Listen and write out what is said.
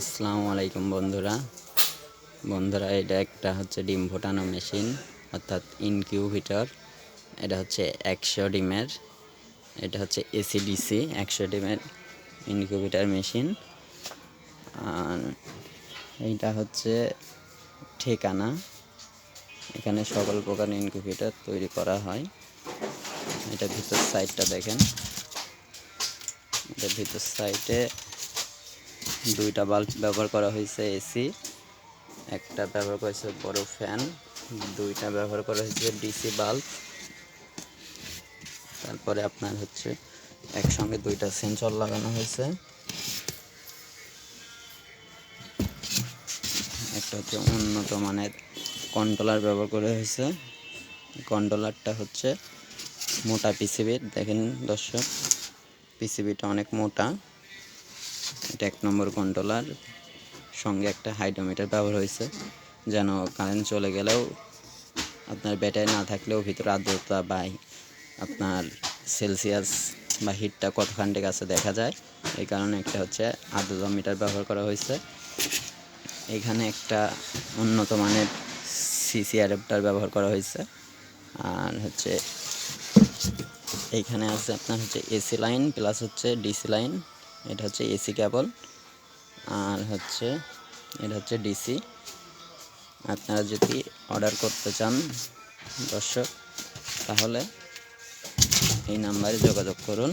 আসসালামু আলাইকুম বন্ধুরা এটা একটা হচ্ছে ডিম ফোটানো মেশিন অর্থাৎ ইনকিউবেটর। এটা হচ্ছে 100 ডিমের, এটা হচ্ছে এসিডিসি 100 ডিমের ইনকিউবেটর মেশিন। আর এইটা হচ্ছে ঠিকানা, এখানে সকল প্রকার ইনকিউবেটর তৈরি করা হয়। এটা ভিতর সাইডটা দেখেন, এটা ভিতর সাইডে দুইটা বাল্ব ব্যবহার করা হয়েছে, এসি একটা ব্যবহার করেছে, বড় ফ্যান দুইটা ব্যবহার করা হয়েছে, ডিসি বাল্ব। তারপরে আপনার হচ্ছে একসঙ্গে দুইটা সেন্সর লাগানো হয়েছে, একটা হচ্ছে উন্নত মানের কন্ট্রোলার ব্যবহার করা হয়েছে। কন্ট্রোলারটা হচ্ছে মোটা পিসিবির, দেখেন দর্শক পিসিবিটা অনেক মোটা। এটা 1 নম্বর কন্ট্রোলার, সঙ্গে একটা হাইড্রোমিটার ব্যবহার হয়েছে, যেন কারেন্ট চলে গেলেও আপনার ব্যাটারি না থাকলেও ভিতরে আর্দ্রতা বা আপনার সেলসিয়াস বা হিটটা কতখানি কাছে দেখা যায়, এই কারণে একটা হচ্ছে আর্দ্রতা মিটার ব্যবহার করা হয়েছে। এখানে একটা উন্নত মানের সিসি অ্যাডাপ্টার ব্যবহার করা হয়েছে। আর হচ্ছে এইখানে আছে আপনার হচ্ছে এসি লাইন প্লাস হচ্ছে ডিসি লাইন, এটা হচ্ছে এসি কেবল, আর হচ্ছে এটা হচ্ছে ডিসি। আপনারা যদি অর্ডার করতে চান দর্শক, তাহলে এই নাম্বারে যোগাযোগ করুন।